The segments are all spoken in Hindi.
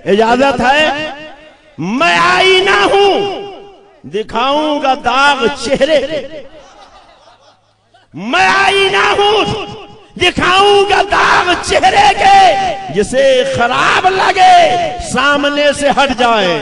इजाजत है? मैं आईना हूं, दिखाऊंगा दाग चेहरे के। मैं आईना हूं, दिखाऊंगा दाग चेहरे के, जिसे खराब लगे सामने से हट जाए,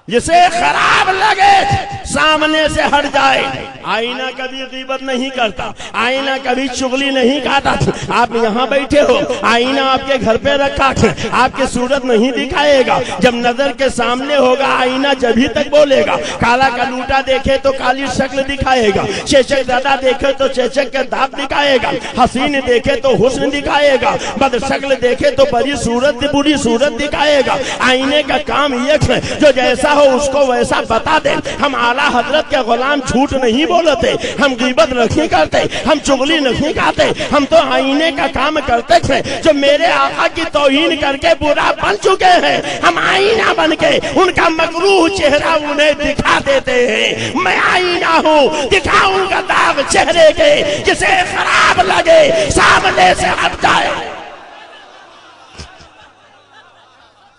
जिसे खराब लगे सामने से हट जाए। आईना कभी गीबत नहीं करता, आईना कभी चुगली नहीं खाता। आप यहाँ बैठे हो, आईना आपके घर पे रखा, आपकी सूरत नहीं दिखाएगा। जब नजर के सामने होगा आईना जभी तक बोलेगा। काला कलूटा देखे तो काली शक्ल दिखाएगा, चेचक दादा देखे तो चेचक के दांत दिखाएगा, हसीन देखे तो हुस्न दिखाएगा, बदशक्ल देखे तो बड़ी सूरत बुरी सूरत दिखाएगा। आईने का काम ये है जो जैसा हो उसको वैसा बता दे। हम आला हजरत के गुलाम झूठ नहीं बोलते, हम गीबत नहीं करते, हम चुगली नहीं खाते। हम तो आईने का काम करते थे। जो मेरे आका की तौहीन करके बुरा बन चुके हैं, हम आईना बन के उनका मकरूह चेहरा उन्हें दिखा देते हैं। मैं आईना हूँ, दिखाऊंगा दाग चेहरे के, जिसे खराब लगे सामने से हट जाए।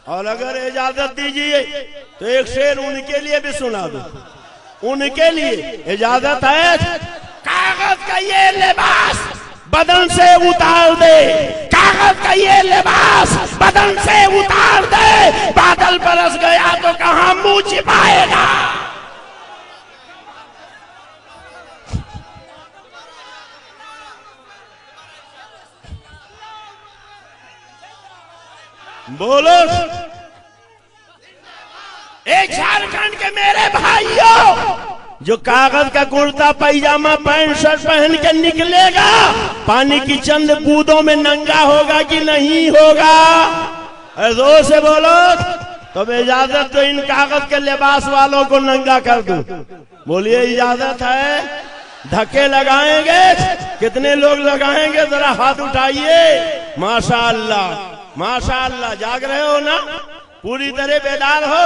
और अगर इजाजत दीजिए तो एक शेर उनके लिए भी सुना दो। उनके लिए इजाजत है? कागज का ये लिबास बदन से उतार दे, कागज का ये लिबास बदन से उतार दे। बादल बरस गया तो कहां मुंह छिपाएगा। बोलो एक झारखंड के मेरे भाइयों, जो कागज का कुर्ता पैजामा पैंट शर्ट पहन के निकलेगा, पानी की चंद बूंदों में नंगा होगा कि नहीं होगा? जोर से बोलो। तो इजाजत तो इन कागज के लिबास वालों को नंगा कर दूं। बोलिए इजाजत है? धक्के लगाएंगे? कितने लोग लगाएंगे? जरा हाथ उठाइए। माशाअल्लाह माशाअल्लाह, जाग रहे हो ना? पूरी तरह बेदार हो?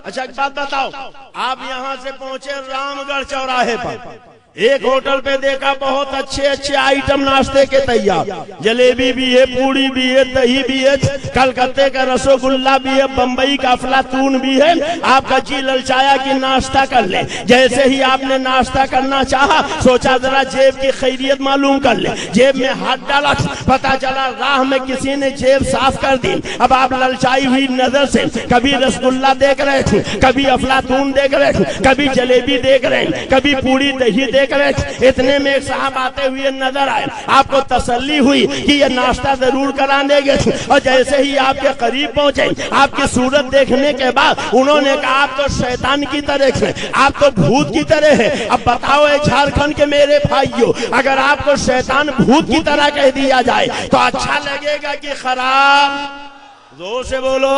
अच्छा एक बात बताओ, आप यहाँ से पहुंचे रामगढ़ चौराहे पर, एक होटल पे देखा बहुत अच्छे अच्छे आइटम नाश्ते के तैयार, जलेबी भी है, पूड़ी भी है, दही भी है, कलकत्ते का रसगुल्ला भी है, बम्बई का अफलातून भी है। आपका जी ललचाया कि नाश्ता कर ले। जैसे ही आपने नाश्ता करना चाहा, सोचा जरा जेब की खैरियत मालूम कर ले। जेब में हाथ डाला, पता चला राह में किसी ने जेब साफ कर दी। अब आप ललचाई हुई नजर से कभी रसगुल्ला देख रहे थे, कभी अफलातून देख रहे थे, कभी जलेबी देख रहे हैं, कभी पूड़ी दही देख रहे। इतने में एक साहब आते हुए नजर आए। आपको तसल्ली हुई कि ये नाश्ता जरूर करा देंगे। और जैसे ही आपके करीब पहुंचे, आपकी सूरत देखने के बाद उन्होंने कहा आप तो शैतान की तरह हैं, आप तो भूत की तरह हैं। अब बताओ झारखंड के मेरे भाइयों, अगर आपको शैतान भूत की तरह कह दिया जाए तो अच्छा लगेगा कि खराब? जोर से बोलो,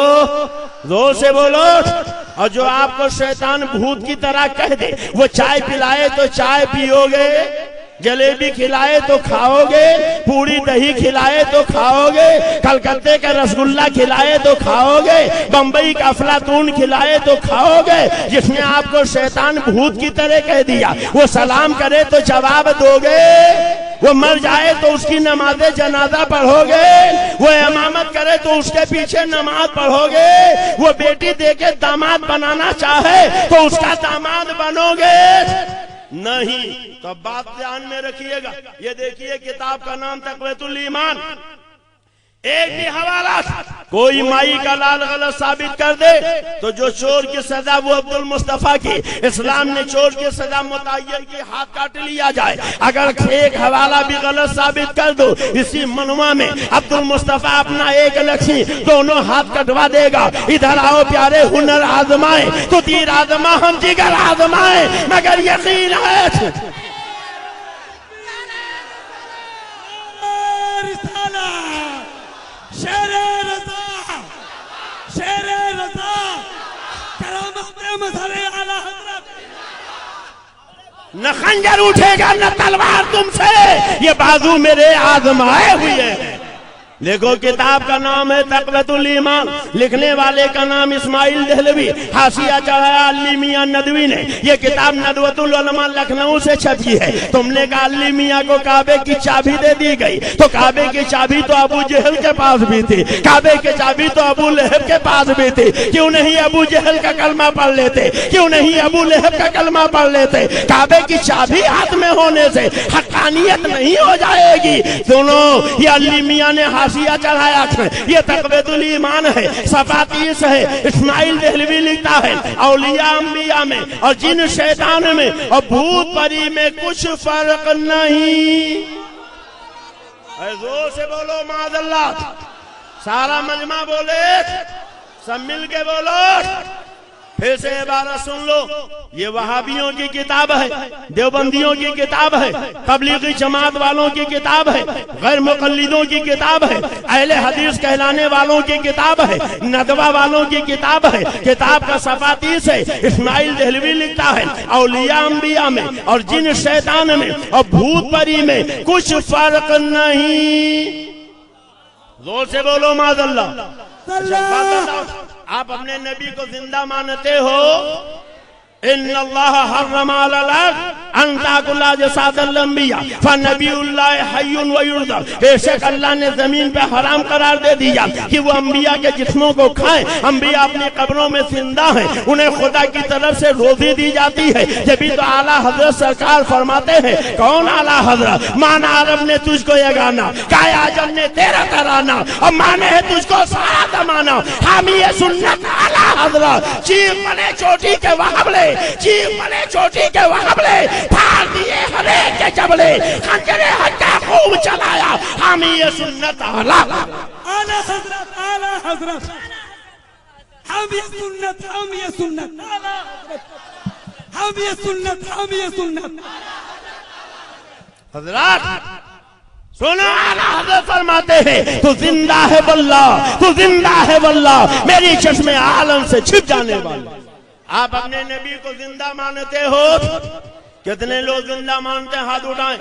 जोर से बोलो। और जो आपको शैतान भूत की तरह कह दे, वो चाय पिलाए तो चाय पियोगे, जलेबी खिलाए तो खाओगे, पूरी दही खिलाए तो खाओगे, कलकत्ते का रसगुल्ला खिलाए तो खाओगे, बम्बई का अफलातून खिलाए तो खाओगे। जिसने आपको शैतान भूत की तरह कह दिया, वो सलाम करे तो जवाब दोगे? वो मर जाए तो उसकी नमाज़े जनाजा पढ़ोगे? वो इमामत करे तो उसके पीछे नमाज पढ़ोगे? वो बेटी देके दामाद बनाना चाहे तो उसका दामाद बनोगे? नहीं। तो बात ध्यान में रखिएगा। ये देखिए किताब का नाम तक़वियतुल ईमान। एक भी हवाला कोई माई का लाल गलत साबित कर दे तो जो चोर की सजा वो अब्दुल मुस्तफा की। इस्लाम ने चोर की सजा मुतय्यन की, हाथ काट लिया जाए। अगर एक हवाला भी गलत साबित कर दो, इसी मनवा में अब्दुल मुस्तफा अपना एक लक्ष्मी दोनों हाथ कटवा देगा। इधर आओ प्यारे, हुनर आजमाए तो तीर आजमा, हम जिगर आजमाए मगर यकीन है। न खंजर उठेगा न तलवार तुमसे, ये बाजू मेरे आजमाए हुए हैं। देखो किताब का नाम है तक़वतुल ईमान, लिखने वाले का नाम इस्माइल देहलवी, हाशिया चढ़ाया अली मियां नदवी ने। ये किताब नदवतुल उलमा लखनऊ से छपी है। तुमने कहा अली मियां को काबे की चाबी दे दी गई, तो काबे की चाबी तो अबू जहल के पास भी थी, काबे की चाबी तो अबू लहब के पास भी थी। क्यों नहीं अबू जहल का कलमा पढ़ लेते, क्यों नहीं अबू लहब का कलमा पढ़ लेते? काबे की चाबी हाथ में होने से हक्कानियत नहीं हो जाएगी। सुनो, ये अली मियां ने हाशिया चढ़ाया, ये तक़वतुल ईमान है, सफ़ा 30 है। इस्माइल देहलवी लिखता है औलिया अंबिया में और जिन शैतान में और भूत परी में कुछ फर्क नहीं। जोर से बोलो माज़ल्लाह, सारा मजमा बोले, सब मिल के बोलो। फिर से इबारत सुन लो, ये वहाबियों की किताब है, देवबंदियों की किताब है, तबलीगी जमात वालों की किताब है, गैर मुक़ल्लिदों की किताब है, अहले हदीस कहलाने वालों की किताब है, नदवा वालों की किताब है। किताब का सफ़ा 30 है। इस्माइल देहलवी लिखता है औलिया अंबिया में और जिन शैतान में और भूत परी में कुछ फर्क नहीं। जोर से बोलो माज़ल्लाह। आप अपने नबी को जिंदा मानते हो? इन्नल्लाह हर्रमा अलल अन ताकुला जसादल अंबिया फनबियुल्लाह हय्युन व युरज़क़। बेशक अल्लाह ने जमीन पे हराम करार दे दिया कि वो अंबिया के जिस्मों को खाएं। अंबिया अपनी कब्रों में जिंदा हैं, उन्हें खुदा की तरफ से रोजी दी जाती है। जब तो आला हजरत सरकार फरमाते हैं, कौन आला हजरत? माना अरब ने तुझको ये गाना, काया आजम ने तेरा तराना, और माने है तुझको सारा जमाना। हामी सुन्नत आला हजरत, चीख बने चोटी के वहाबले, चीख बने चोटी के वहाबले, फाड़ दिए हरे के जबले, खंजरे हत्या खूब चलाया। हामी ये सुन्नत आला हजरत, आला हजरत, हम ये सुन्नत, हम ये सुन्नत, हम ये सुन्नत, हम ये सुन्नत। हजरत सुनो, आला हजरत फरमाते हैं, तू जिंदा है वल्लाह, तू जिंदा है वल्लाह, मेरी चश्मे आलम से छिप जाने वाला। आप अपने नबी को जिंदा मानते हो? कितने लोग जिंदा मानते हैं? हाथ उठाएं,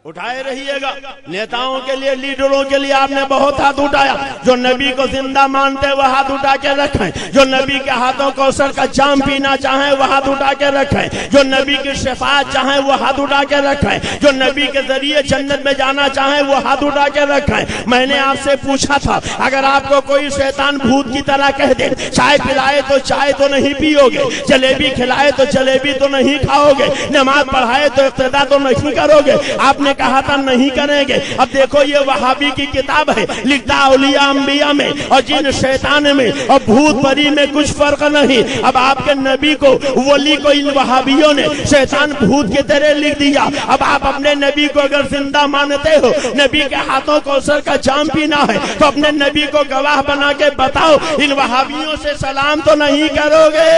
उठाए रहिएगा। नेताओं के लिए, लीडरों के लिए आपने बहुत हाथ उठाया। जो नबी को जिंदा मानते हैं वो हाथ उठा के रखें। जो नबी के हाथों कौसर का जाम पीना चाहें वो हाथ उठा के रखें। जो नबी की शफाअत चाहें वो हाथ उठा के रखें। जो नबी के जरिए जन्नत में जाना चाहें वो हाथ उठा के रखें। मैंने आपसे पूछा था, अगर आपको कोई शैतान भूत की तरह कह दे, चाय पिलाए तो चाय तो नहीं पियोगे, जलेबी खिलाए तो जलेबी तो नहीं खाओगे, नमाज पढ़ाए तो इक्तिदा तो नहीं करोगे, आपने कहा था नहीं करेंगे। अब देखो ये वहाबी की किताब है, लिखता औलिया अंबिया में और जिन शैतान में और भूत परी में कुछ फर्क नहीं। अब आपके नबी को, वली को इन वहाबियों ने शैतान भूत की तरह लिख दिया। अब आप अपने नबी को अगर जिंदा मानते हो, नबी के हाथों को सर का जाम पीना है, तो अपने नबी को गवाह बना के बताओ, इन वहाबियों से सलाम तो नहीं करोगे?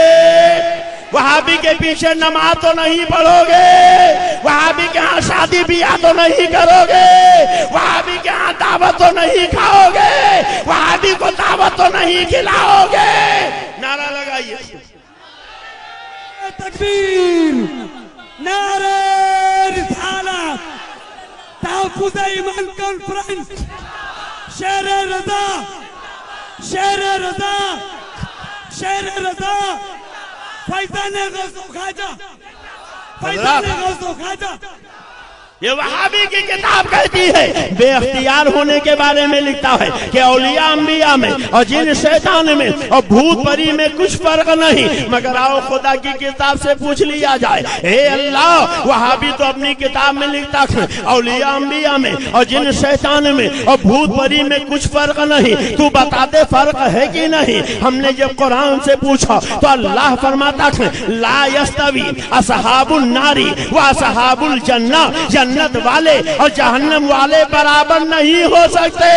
वहाबी के पीछे नमाज तो नहीं पढ़ोगे? वहाबी के यहाँ शादी ब्याह तो नहीं करोगे? वहाबी के यहाँ दावत तो नहीं खाओगे? वहाबी को दावत तो नहीं खिलाओगे? नारा लगाइए, तकबीर, नारे रिसालत, तहफ्फुज़ ईमान कॉन्फ्रेंस, शेर रज़ा, शेर रज़ा, शेर रज़ा, फैज़ान गज़ो खाजा, फैज़ान गज़ो खाजा। ये वहाबी की किताब कहती है, बेअख्तियार होने के बारे में लिखता है कि औलिया अंबिया में और जिन शैतान में और भूत परी में कुछ फर्क नहीं। मगर आओ खुदा की किताब से पूछ लिया जाए, हे अल्लाह, वहाबी तो अपनी किताब में लिखता है औलिया अंबिया में और जिन शैतान में और भूत परी में कुछ फर्क नहीं, तू बता दे फर्क है कि नहीं। हमने जब कुरान से पूछा तो अल्लाह फरमाता है, ला यस्तवी असहाबुन नारी व असहाबुल जन्नह, जन्नत वाले और जहन्नम वाले बराबर नहीं हो सकते।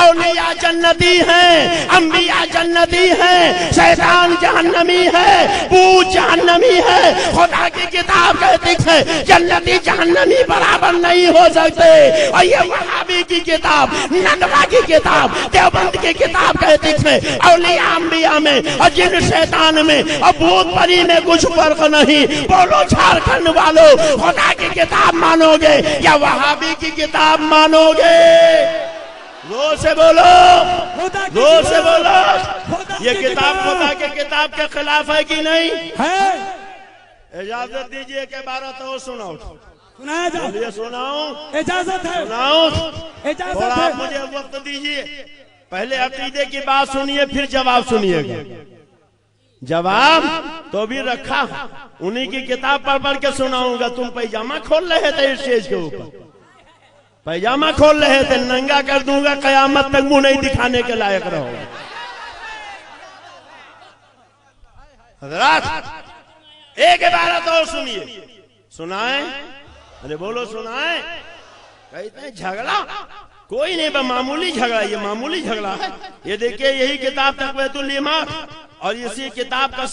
औलिया जन्नती हैं, अंबिया जन्नती हैं, शैतान जहन्नमी है, भूत जहन्नमी है। खुदा की किताब कहती है जन्नती जहन्नमी बराबर नहीं हो सकते। और ये वहाबी की किताब, नदवा की किताब, देवबंद की किताब कहती है औलिया अंबिया में और जिन शैतान में और भूत परी में कुछ फर्क नहीं। बोलो झारखंड वालों, खुदा की किताब मानोगे या वहाबी की किताब मानोगे? जोर से बोलो, खुदा की जोर से बोलो। खुदा ये की किताब खुदा के किताब के खिलाफ है कि नहीं? है। इजाजत दीजिए के 12 तो सुनाओ। सुनाया जाए, बोलिए सुनाओ, इजाजत है, सुनाओ। इजाजत थोड़ा है। आप मुझे वक्त दीजिए, पहले अकीदे की बात सुनिए फिर जवाब सुनिएगा। जवाब तो भी रखा, उन्हीं की किताब पढ़ पढ़ के सुनाऊंगा। तुम पैजामा खोल रहे थे स्टेज के ऊपर, पैजामा खोल रहे थे, नंगा कर दूंगा, कयामत तक मुंह नहीं दिखाने के लायक रहोगे। हजरात एक 12 तो सुनिए, सुनाए, अरे बोलो सुनाए। कहते हैं झगड़ा कोई नहीं, मामूली झगड़ा, ये मामूली झगड़ा है। ये देखिए यही किताब तकवीतुल ईमान और इसी किताब का